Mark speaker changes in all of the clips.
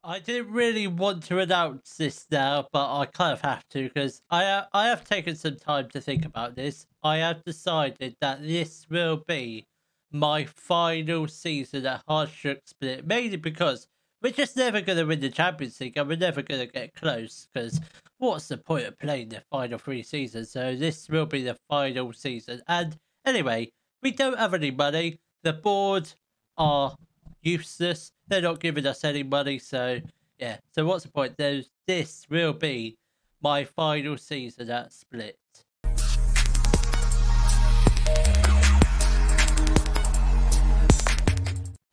Speaker 1: I didn't really want to announce this now, but I kind of have to because I have taken some time to think about this. I have decided that this will be my final season at Hajduk Split, mainly because we're just never going to win the Champions League and we're never going to get close because what's the point of playing the final 3 seasons? So this will be the final season. And anyway, we don't have any money. The board are useless. They're not giving us any money, so yeah. So what's the point? This will be my final season at Split.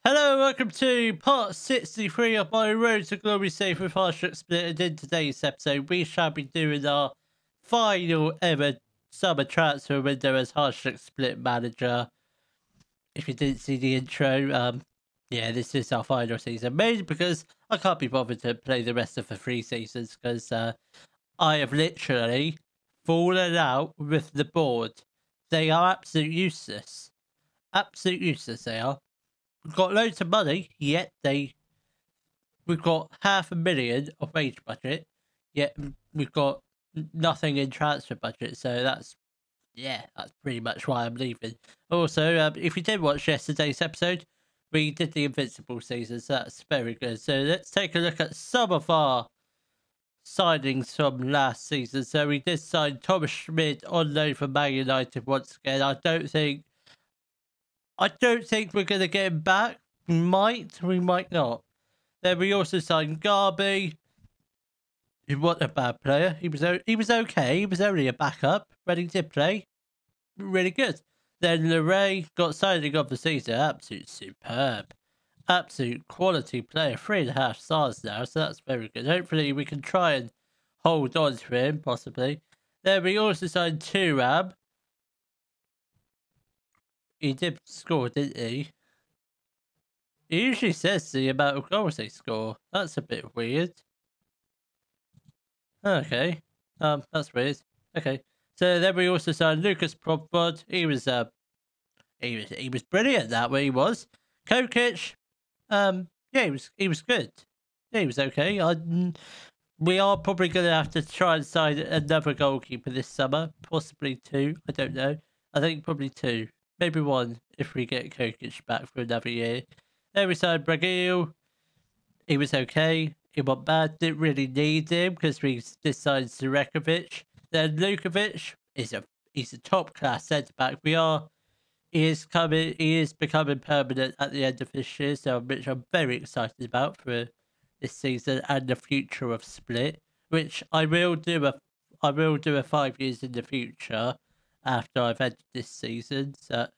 Speaker 1: Hello, welcome to part 63 of my Road to Glory save with Hajduk Split, and in today's episode we shall be doing our final ever summer transfer window as Hajduk Split manager. If you didn't see the intro, yeah, this is our final season, mainly because I can't be bothered to play the rest of the 3 seasons because I have literally fallen out with the board. They are absolute useless. Absolute useless they are. We've got loads of money, yet we've got 500,000 of wage budget, yet we've got nothing in transfer budget, so that's pretty much why I'm leaving. Also, if you did watch yesterday's episode, we did the Invincible season, so that's very good. So let's take a look at some of our signings from last season. So we did sign Thomas Schmidt on loan from Man United once again. I don't think we're going to get him back. We might not. Then we also signed Garby. He wasn't a bad player. He was okay. He was only a backup, but he did play really good. Then Leray got signing of the season. Absolute superb. Absolute quality player. 3.5 stars now, so that's very good. Hopefully we can try and hold on to him, possibly. Then we also signed Turam. He did score, didn't he? He usually says the amount of goals they score. That's a bit weird. Okay. That's weird. Okay. So then we also signed Lucas Probod. He was brilliant that way he was. Kokic, he was good. Yeah, he was okay. We are probably gonna have to try and sign another goalkeeper this summer, possibly 2. I don't know. I think probably 2, maybe 1 if we get Kokic back for another year. Then we signed Bragil. He was okay. He wasn't bad. Didn't really need him because we decided Surekovic. Then Lukovic he's a top class centre back. He is becoming permanent at the end of this year, so which I'm very excited about for this season and the future of Split. Which I will do a 5 years in the future after I've ended this season. So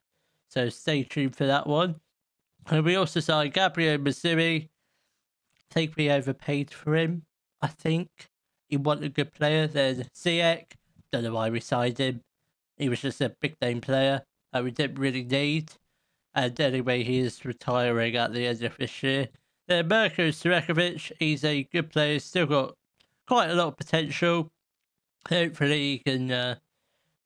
Speaker 1: stay tuned for that one. And we also signed Gabriel Mazzuri. I think we overpaid for him. I think he wasn't a good player. Then Ziyech, don't know why we signed him. He was just a big name player that we didn't really need. And anyway, he is retiring at the end of this year. Then Mirko Surekovic, he's a good player, still got quite a lot of potential. Hopefully he can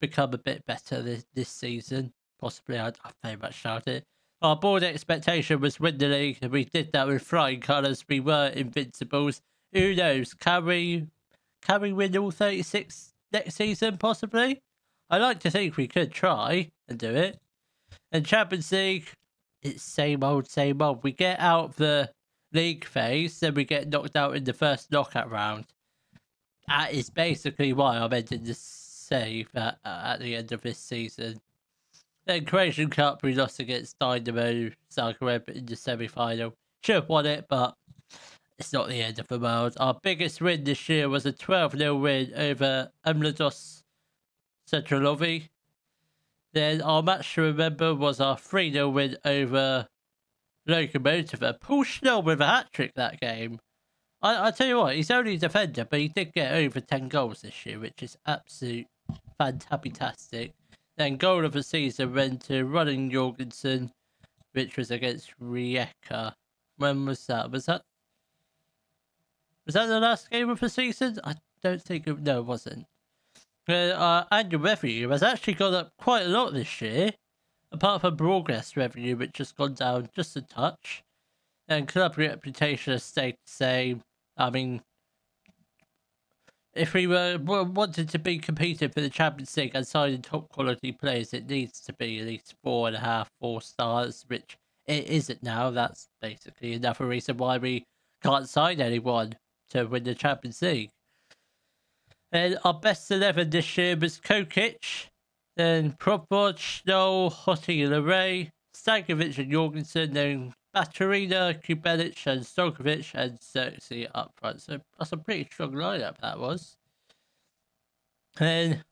Speaker 1: become a bit better this season. Possibly, I very much doubt it. Our board expectation was win the league, and we did that with flying colours. We were invincibles. Who knows? Can we win all 36 next season? Possibly. I like to think we could try and do it. And Champions League, it's same old, same old. We get out of the league phase, then we get knocked out in the first knockout round. That is basically why I'm ending the save at the end of this season. Then Croatian Cup, we lost against Dynamo Zagreb in the semi-final. Should have won it, but it's not the end of the world. Our biggest win this year was a 12-0 win over Mladost Centralovi. Then our match to remember was our 3-0 win over Lokomotiva. Paul Schnell with a hat-trick that game. I tell you what, he's only a defender, but he did get over 10 goals this year, which is absolute fantastic. Then goal of the season went to Running Jorgensen, which was against Rijeka. When was that? Was that the last game of the season? I don't think no, it wasn't. Annual revenue has actually gone up quite a lot this year, apart from broadcast revenue, which has gone down just a touch. And club reputation has stayed the same. I mean, if we wanted to be competing for the Champions League and signing top quality players, it needs to be at least 4.5, 4 stars, which it isn't now. That's basically another reason why we can't sign anyone to win the Champions League. And our best 11 this year was Kokic, then Propod, Schnoll, Hotti and Array, Stankovic and Jorgensen, then Baturina, Kubelic and Stojkovic, and Xerxes up front. So that's a pretty strong lineup, that was. And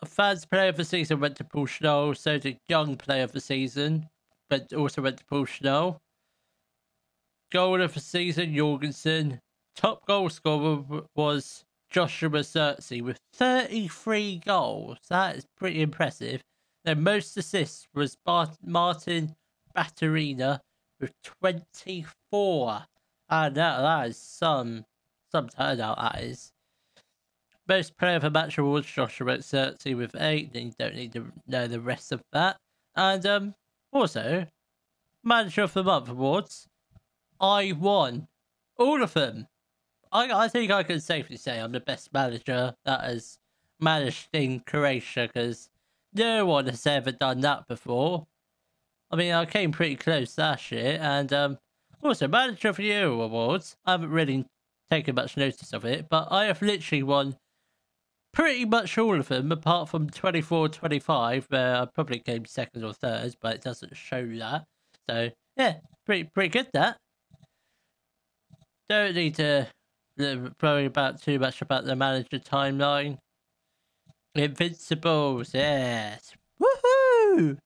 Speaker 1: a fans player of the season went to Paul Schnoll, so did young player of the season, but also went to Paul Schnoll. Goal of the season, Jorgensen. Top goal scorer was Joshua Xerxes with 33 goals. That is pretty impressive. Then most assists was Martin Baturina with 24. And that is some turnout, that is. Most player of the match awards, Joshua Xerxes with 8. Then you don't need to know the rest of that. And also, manager of the month awards, I won all of them. I think I can safely say I'm the best manager that has managed in Croatia, because no one has ever done that before. I mean, I came pretty close last year. And also, Manager of the Year awards, I haven't really taken much notice of it, but I have literally won pretty much all of them, apart from 24-25, where I probably came second or third, but it doesn't show that. So, yeah, pretty good, that. Don't need to worry about too much about the manager timeline. Invincibles, yes. Woohoo!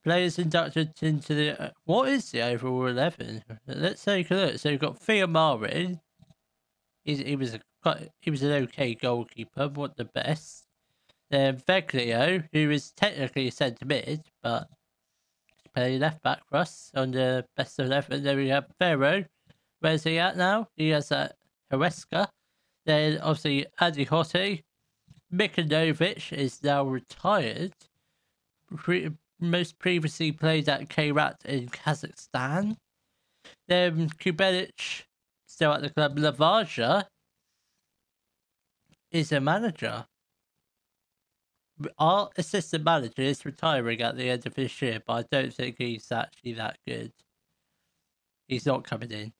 Speaker 1: Players inducted into the... what is the overall 11? Let's take a look. So we've got Theo Marin. He was an okay goalkeeper, not the best. Then Veglio, who is technically a centre mid, but he's playing left back for us on the best of 11. Then we have Ferro. Where's he at now? He has a Huesca. Then obviously Adi Hotti. Mikanovic is now retired. Most previously played at Kairat in Kazakhstan. Then Kubelic, still at the club. Lavaja is a manager. Our assistant manager is retiring at the end of this year, but I don't think he's actually that good. He's not coming in.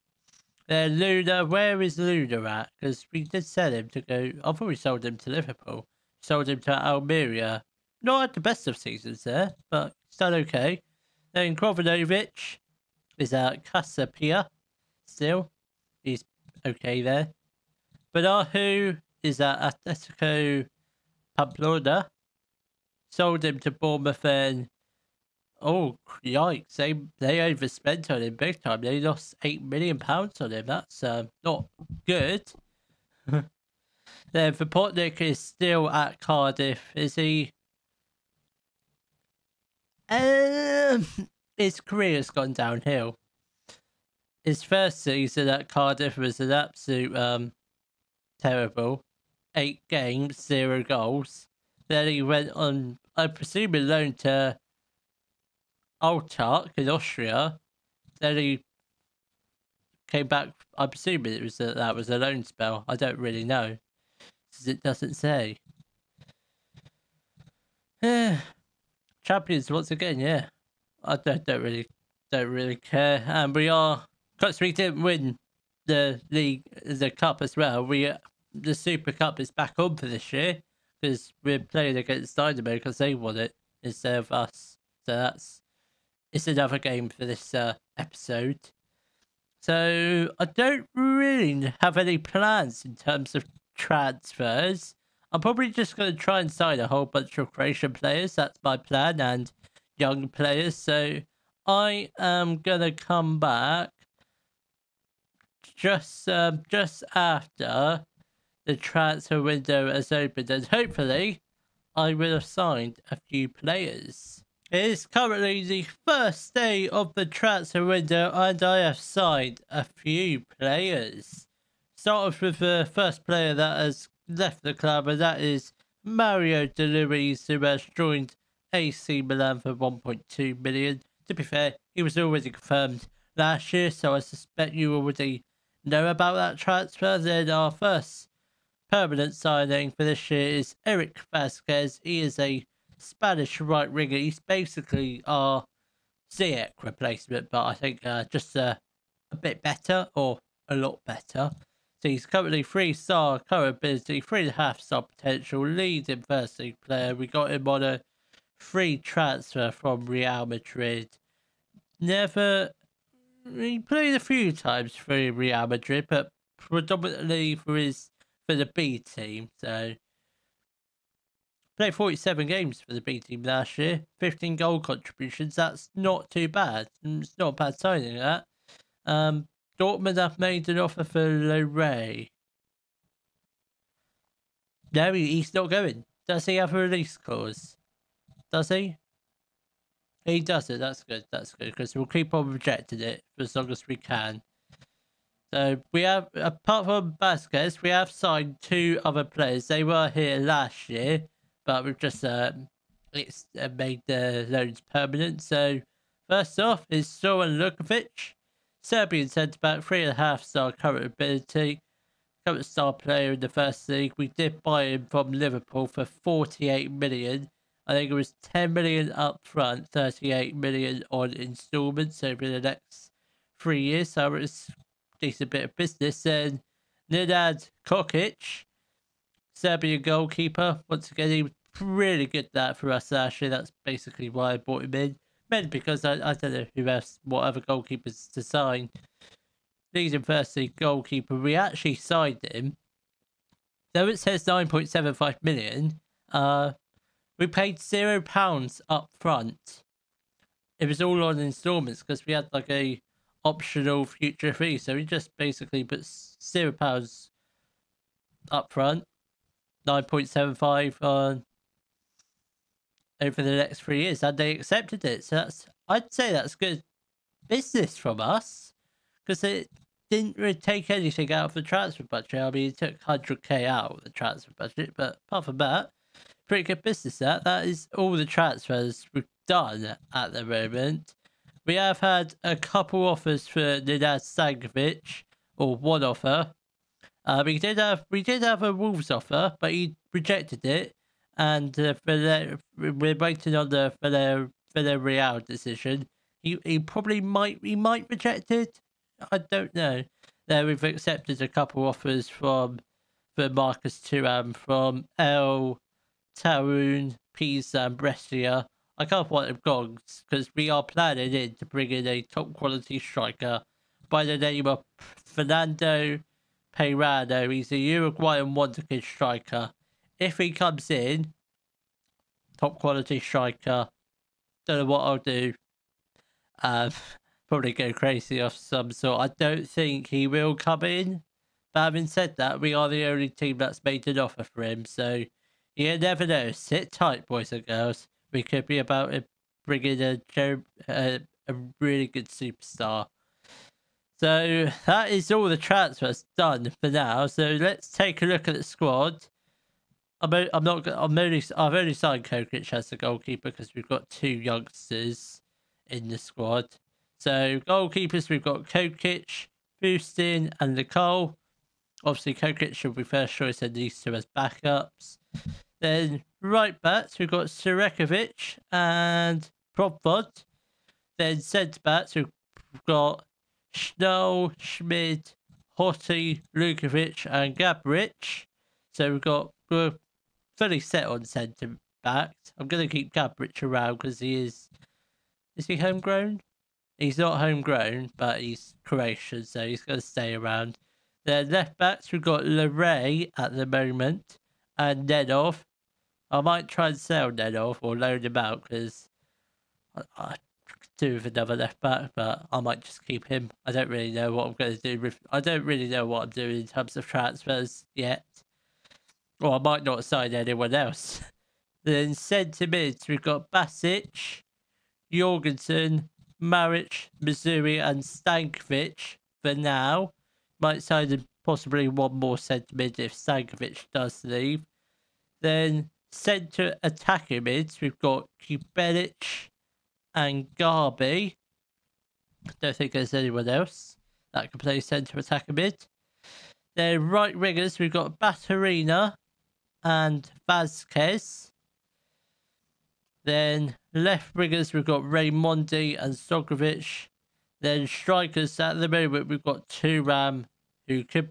Speaker 1: Then Luna, where is Luna at? Because we did sell him to go... I thought we sold him to Liverpool. Sold him to Almeria. Not at the best of seasons there, but still okay. Then Krovinovic is at Casapia. Still, he's okay there. Banahu is at Atletico Pamplona. Sold him to Bournemouth and... oh, yikes. They overspent on him big time. They lost £8 million on him. That's not good. Then Vipotnik is still at Cardiff. Is he... his career has gone downhill. His first season at Cardiff was an absolute terrible. 8 games, 0 goals. Then he went on, I presume, a loan to Altark in Austria. Then he came back. I presume it was that was a loan spell. I don't really know, because it doesn't say. Champions once again, yeah. I don't really care. And we are, because we didn't win the league, the cup as well. The Super Cup is back on for this year, because we're playing against Dynamo because they won it instead of us. So it's another game for this episode. So I don't really have any plans in terms of transfers. I'm probably just going to try and sign a whole bunch of Croatian players. That's my plan, and young players. So I am going to come back just after the transfer window has opened, and hopefully I will have signed a few players. It is currently the first day of the transfer window, and I have signed a few players. Start off with the first player that has left the club, and that is Mario De Luis, who has joined AC Milan for 1.2 million. to be fair, he was already confirmed last year, so I suspect you already know about that transfer. Then our first permanent signing for this year is Eric Vasquez. He is a Spanish right winger. He's basically our Ziyech replacement, but I think just a bit better, or a lot better. So he's currently 3-star current ability, 3.5-star potential, leading first league player. We got him on a free transfer from Real Madrid. He played a few times for Real Madrid, but predominantly for the B team. So played 47 games for the B team last year, 15 goal contributions. That's not too bad. It's not a bad signing, that. Dortmund have made an offer for Lorray. No, he's not going. Does he have a release clause? Does he? He doesn't. That's good. That's good, because we'll keep on rejecting it for as long as we can. So we have, apart from Vasquez, we have signed 2 other players. They were here last year, but we've just made the loans permanent. So first off is Zoran Lukovic, Serbian centre-back, 3.5-star current ability, current star player in the first league. We did buy him from Liverpool for 48 million. I think it was 10 million up front, 38 million on instalments over the next 3 years. So it's a decent bit of business. Then Nenad Kokic, Serbian goalkeeper. Once again, he was really good at that for us last year. That's basically why I bought him in. Mainly because I don't know who else, what other goalkeepers to sign. Leading first league goalkeeper. We actually signed him. Though it says 9.75 million, we paid £0 up front. It was all on installments because we had like a optional future fee. So we just basically put £0 up front, 9.75 on over the next 3 years, and they accepted it. So I'd say that's good business from us, because it didn't really take anything out of the transfer budget. I mean, it took 100k out of the transfer budget, but apart from that, pretty good business. That is all the transfers we've done at the moment. We have had a couple offers for Nenad Stankovic, or one offer. We did have a Wolves offer, but he rejected it. And we're waiting on the Villarreal decision. He probably might reject it. I don't know. Then we've accepted a couple offers for Marcus Thuram, from El Taroun, Pisa and Brescia. I can't want them gone, because we are planning to bring in a top quality striker by the name of Fernando Peirano. He's a Uruguayan wonderkid striker. If he comes in, top quality striker, don't know what I'll do. Probably go crazy off some sort. I don't think he will come in. But having said that, we are the only team that's made an offer for him. So you never know. Sit tight, boys and girls. We could be about to bring in a really good superstar. So that is all the transfers done for now. So let's take a look at the squad. I've only signed Kokic as the goalkeeper because we've got 2 youngsters in the squad. So goalkeepers, we've got Kokic, Bustin and Nicole. Obviously Kokic should be first choice and these 2 as backups. Then right backs, we've got Surekovic and Probvod. Then centre backs, we've got Schnell, Schmid, Hotti, Lukovic and Gabric. So we're fully set on centre backs. I'm going to keep Gabric around because is he homegrown? He's not homegrown, but he's Croatian, so he's going to stay around. Then left backs, we've got Lorray at the moment and Nedov. I might try and sell Nedov or loan him out because I could do with another left back, but I might just keep him. I don't really know what I'm going to do I don't really know what I'm doing in terms of transfers yet. Or I might not sign anyone else. Then centre mids, we've got Basic, Jorgensen, Maric, Missouri and Stankovic for now. Might sign possibly one more centre mid if Stankovic does leave. Then centre attacking mids, we've got Kubelic, and Garby. I don't think there's anyone else that can play centre attacker mid. Then right wingers, we've got Batarina and Vasquez. Then left wingers, we've got Raimondi and Sogrovic. Then strikers, at the moment, we've got Turam, who could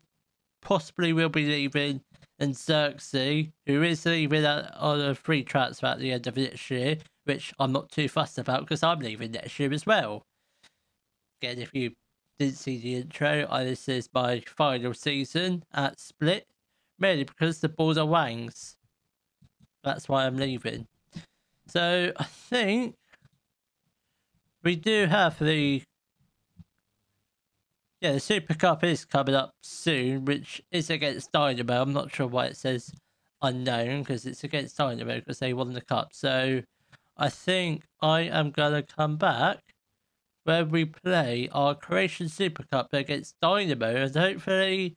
Speaker 1: possibly will be leaving, and Xerxes, who is leaving on a free transfer at the end of next year, which I'm not too fussed about because I'm leaving next year as well. Again, if you didn't see the intro, this is my final season at Split, mainly because the balls are wangs. That's why I'm leaving. So I think we do have the Super Cup is coming up soon, which is against Dynamo. I'm not sure why it says unknown, because it's against Dynamo because they won the cup. So I think I am going to come back where we play our Croatian Super Cup against Dynamo, and hopefully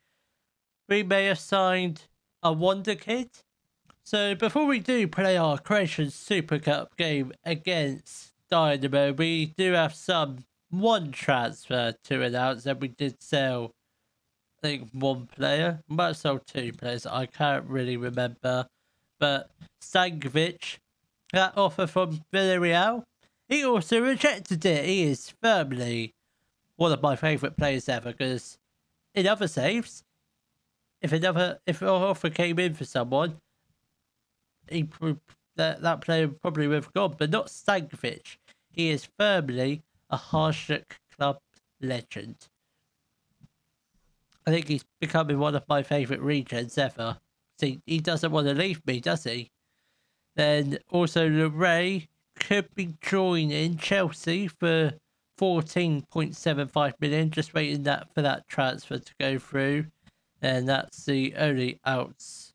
Speaker 1: we may have signed a wonder kid. So before we do play our Croatian Super Cup game against Dynamo, we do have one transfer to announce, and we did sell, I think, one player. We might have sold two players, I can't really remember. But Stankovic, that offer from Villarreal, he also rejected it. He is firmly one of my favourite players ever, because in other saves, if an offer came in for someone, that player probably would have gone, but not Stankovic. He is firmly a Hajduk club legend. I think he's becoming one of my favourite regions ever. See, he doesn't want to leave me, does he? Then also Leray could be joining Chelsea for 14.75 million. Just waiting for that transfer to go through, and that's the only outs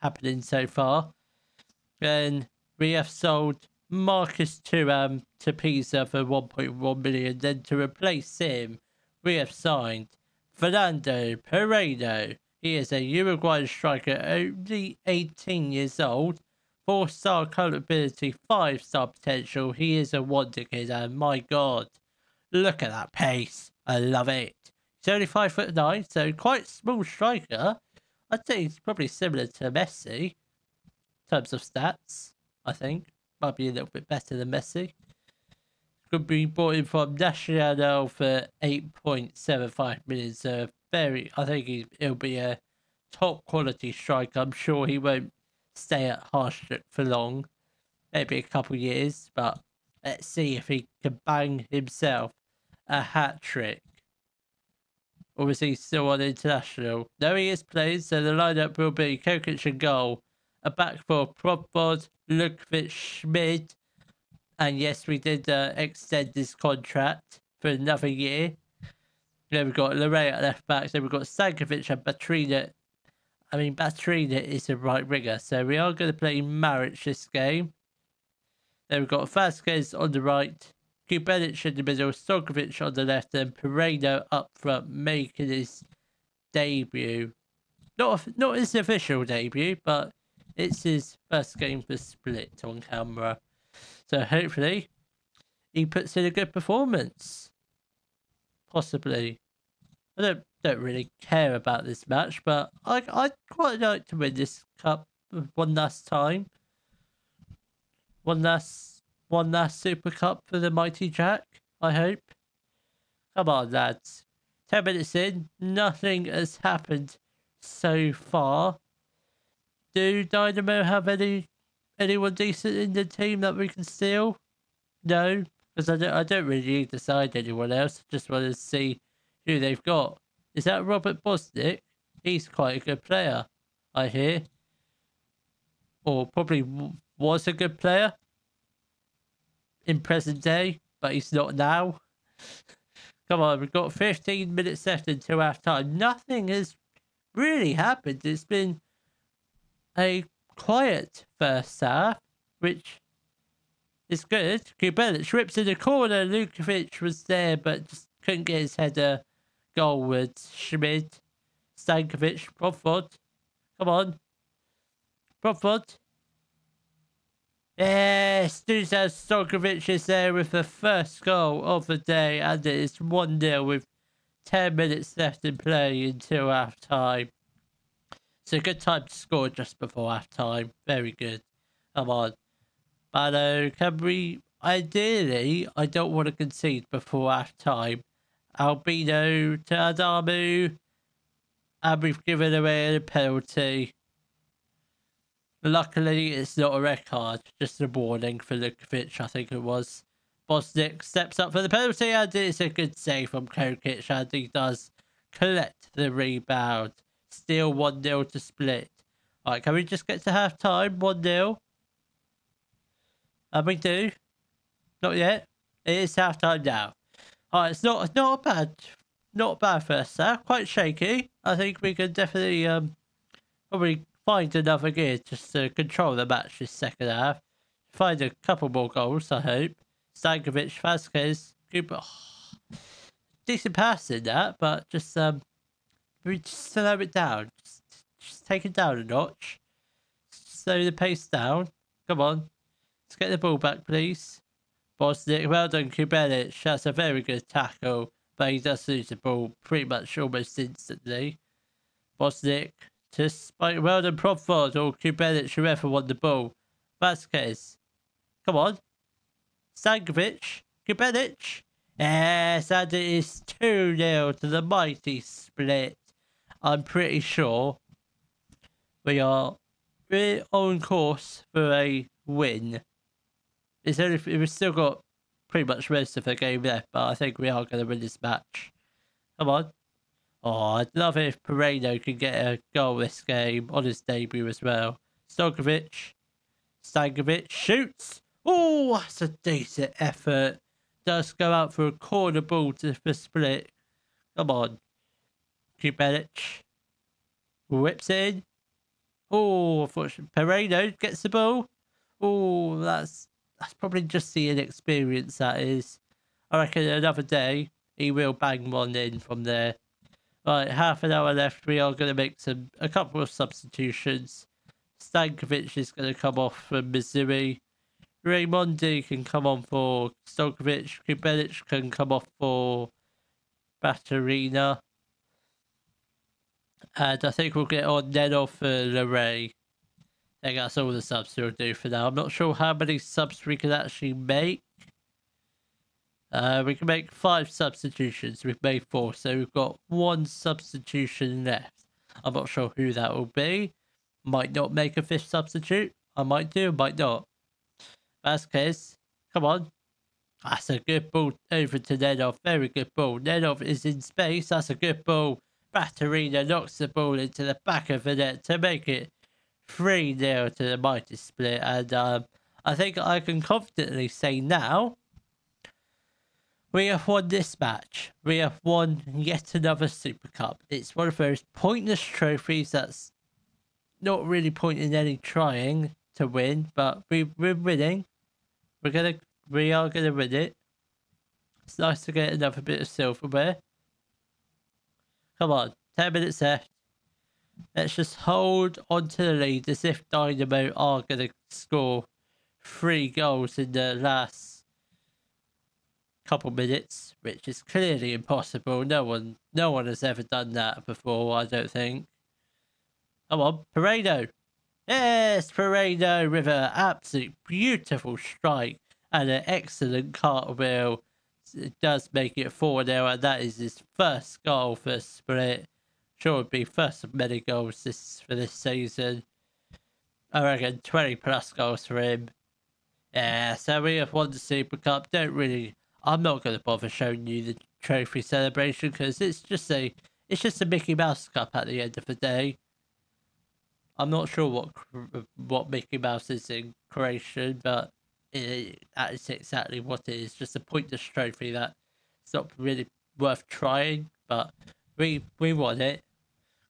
Speaker 1: happening so far. Then we have sold Marcus Thuram to Pisa for 1.1 million. Then to replace him, we have signed Fernando Pereiro. He is a Uruguayan striker, only 18 years old. 4-star colour ability, 5-star potential. He is a wonder kid, and my god, look at that pace. I love it. He's only 5'9", so quite small striker. I'd say he's probably similar to Messi in terms of stats. I think might be a little bit better than Messi. Could be bought in from Nacional for 8.75 million. So I think he'll be a top quality striker. I'm sure he won't stay at Hajduk for long, maybe a couple of years, but let's see if he can bang himself a hat-trick. Or is he still on international? No, he is playing, so the lineup will be Kokic and goal, a back four, Probod, Lukovic, Schmid, and yes, we did extend this contract for another year. Then we've got Leray at left back, then we've got Stankovic and Batrina. I mean, Batrina is a right winger, so we are going to play Maric this game. Then we've got Vasquez on the right, Kubelic in the middle, Stokovic on the left, and Pereiro up front, making his debut. Not his official debut, but it's his first game for Split on camera. So hopefully he puts in a good performance. Possibly. I don't really care about this match, but I'd quite like to win this cup one last time. One last Super Cup for the Mighty Jack, I hope. Come on, lads. 10 minutes in, nothing has happened so far. Do Dynamo have anyone decent in the team that we can steal? No, because I don't really need to sign anyone else. I just want to see who they've got. Is that Robert Bosnick? He's quite a good player, I hear. Or probably was a good player in present day, but he's not now. Come on, we've got 15 minutes left until half time. Nothing has really happened. It's been a quiet first half, which is good. Kubelic rips in the corner. Lukovic was there, but just couldn't get his header goalward. Schmid, Stankovic, Profod. Come on. Profod. Yes, Dusan Stojkovic is there with the first goal of the day, and it is 1-0 with 10 minutes left in play until half time. It's a good time to score just before half time. Very good. Come on. But can we... Ideally, I don't want to concede before half time. Albino to Adamu. And we've given away a penalty. Luckily, it's not a red card. Just a warning for Lukovic, I think it was. Bosniak steps up for the penalty, and it's a good save from Kokic, and he does collect the rebound. Still 1-0 to split. Alright, can we just get to half time? 1-0. And we do. Not yet. It is half time now. Alright, it's not a bad first half. Quite shaky. I think we can definitely probably find another gear just to control the match this second half. Find a couple more goals, I hope. Stankovic, Vasquez, good, decent pass in that, but just we just slow it down. Just take it down a notch. Slow the pace down. Come on. Let's get the ball back, please. Bosniak, well done, Kubelic. That's a very good tackle, but he does lose the ball pretty much almost instantly. Bosniak to Spike. Well done, Profod or Kubelic, whoever won the ball. Vasquez. Come on. Stankovic. Kubelic. Yes, and it is 2-0 to the mighty Split. I'm pretty sure we're on course for a win. We've still got pretty much most of the game left, but I think we are going to win this match. Come on. Oh, I'd love it if Pereno could get a goal this game on his debut as well. Stankovic shoots. Oh, that's a decent effort. Does go out for a corner ball to the Split. Come on. Kubelic whips in. Oh, unfortunately, Pereno gets the ball. Oh, that's probably just the inexperience, that is. I reckon another day he will bang one in from there. Right, half an hour left. We are going to make a couple of substitutions. Stankovic is going to come off for Missouri. Raimondi can come on for Stojkovic. Kubelic can come off for Baturina. And I think we'll get on Nenov for Leray. I think that's all the subs we'll do for now. I'm not sure how many subs we can actually make. We can make 5 substitutions. We've made 4, so we've got 1 substitution left. I'm not sure who that will be. Might not make a 5th substitute. I might do, might not. Vasquez, come on. That's a good ball over to Nenov. Very good ball. Nenov is in space. That's a good ball. Baturina knocks the ball into the back of the net to make it 3-0 to the mighty Split. And I think I can confidently say now we have won this match. We have won yet another Super Cup. It's one of those pointless trophies that's not really pointing any trying to win, but we're winning. We are gonna win it. It's nice to get another bit of silverware. Come on, 10 minutes left. Let's just hold on to the lead as if Dynamo are gonna score 3 goals in the last couple minutes, which is clearly impossible. No one has ever done that before, I don't think. Come on, Pereno. Yes, Pereno with an absolute beautiful strike and an excellent cartwheel. It does make it 4-0, and that is his first goal for Split. Sure would be first of many goals for this season. I reckon 20 plus goals for him. Yeah, so we have won the Super Cup. I'm not going to bother showing you the trophy celebration because it's just a Mickey Mouse Cup at the end of the day. I'm not sure what Mickey Mouse is in Croatian, but that is exactly what it is. Just a pointless trophy that it's not really worth trying, but we won it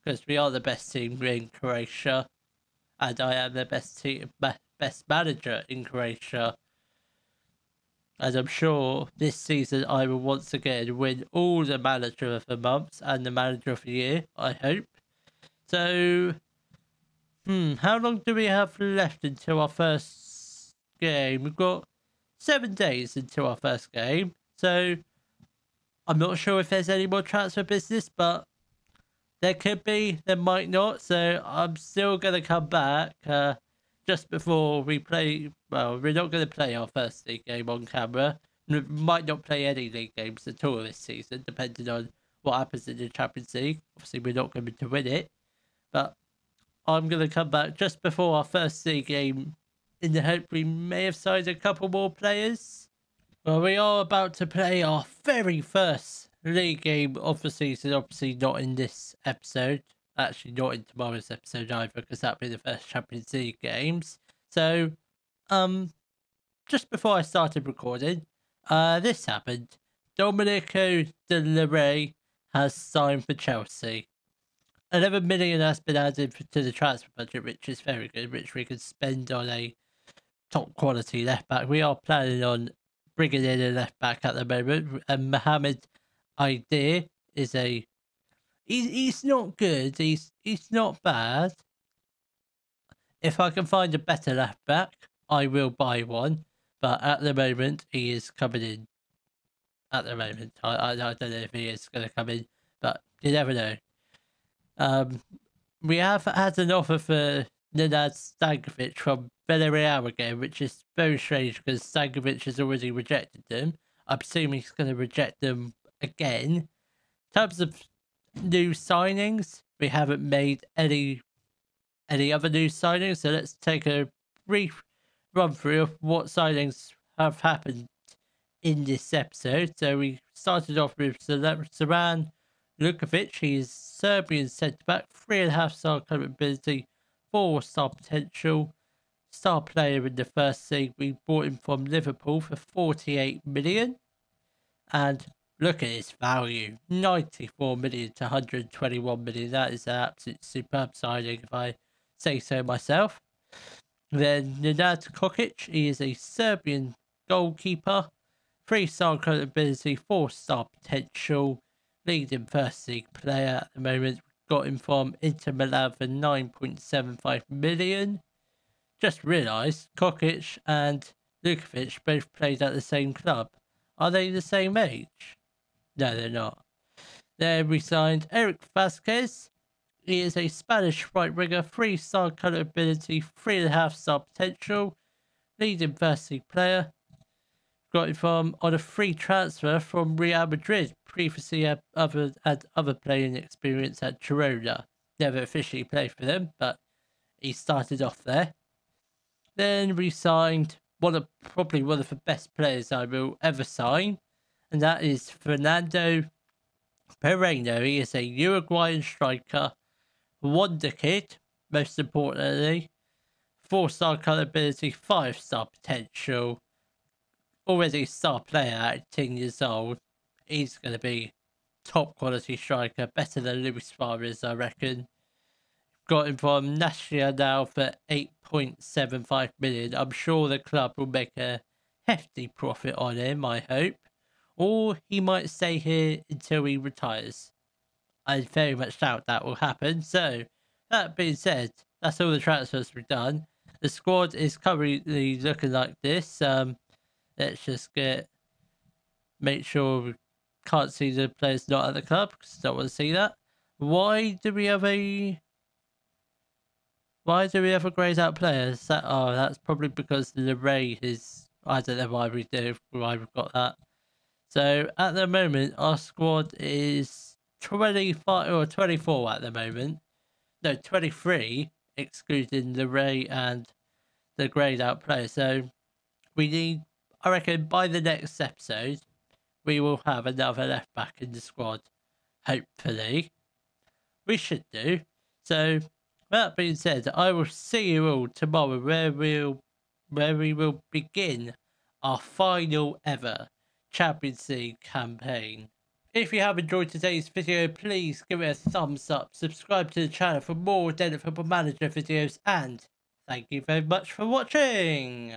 Speaker 1: because we are the best team in Croatia, and I am the best manager in Croatia. And I'm sure this season I will once again win all the Manager of the Month and the Manager of the Year, I hope. So, how long do we have left until our first game. We've got 7 days until our first game. So I'm not sure if there's any more transfer business, but there could be, there might not. So I'm still going to come back just before we play. Well, we're not going to play our first league game on camera. We might not play any league games at all this season, depending on what happens in the Champions League. Obviously, we're not going to win it. But I'm going to come back just before our first league game in the hope we may have signed a couple more players. Well, we are about to play our very first league game of the season. Obviously not in this episode. Actually not in tomorrow's episode either, because that'll be the first Champions League games. So, just before I started recording, this happened. Domenico De Rey has signed for Chelsea. 11 million has been added to the transfer budget, which is very good, which we could spend on a top quality left back. We are planning on bringing in a left back at the moment, and Mohamed Idea is he's not good, he's not bad. If I can find a better left back, I will buy one, but at the moment he is coming in. At the moment, I don't know if he is going to come in, but you never know. We have had an offer for Nenad Stankovic from Villarreal again, which is very strange because Stankovic has already rejected them. I'm assuming he's going to reject them again. In terms of new signings, we haven't made any other new signings, so let's take a brief run through of what signings have happened in this episode. So we started off with Zoran Lukovic. He is Serbian centre-back, 3.5-star club ability, 4-star potential, star player in the first league. We bought him from Liverpool for 48 million. And look at his value, 94 million to 121 million. That is an absolute superb signing, if I say so myself. Then Nenad Kokic, he is a Serbian goalkeeper, 3-star club ability, 4-star potential, leading first league player at the moment. Got him from Inter Milan for 9.75 million. Just realised Kokic and Lukovic both played at the same club. Are they the same age? No, they're not. Then we signed Eric Vasquez. He is a Spanish right winger, 3-star colour ability, 3.5-star potential, leading first league player. Got him from on a free transfer from Real Madrid. Previously had other playing experience at Girona. Never officially played for them, but he started off there. Then we signed probably one of the best players I will ever sign, and that is Fernando Pereno. He is a Uruguayan striker, wonder kid, most importantly, 4-star colour ability, 5-star potential. Already a star player at 18 years old. He's going to be top quality striker, better than Luis Suarez, I reckon. Got him from Nacional for 8.75 million. I'm sure the club will make a hefty profit on him, I hope. Or he might stay here until he retires. I very much doubt that will happen. So, that being said, that's all the transfers we've done. The squad is currently looking like this. Let's just make sure we can't see the players not at the club, because I don't want to see that. Why do we have a greyed out player? That's probably because the array is, I don't know why we've got that. So at the moment our squad is 25 or 24 at the moment. No, 23 excluding the Ray and the greyed out player. So we need, I reckon by the next episode, we will have another left back in the squad. Hopefully. We should do. So, that being said, I will see you all tomorrow where we will begin our final ever Champions League campaign. If you have enjoyed today's video, please give it a thumbs up, subscribe to the channel for more Daily Football Manager videos, and thank you very much for watching!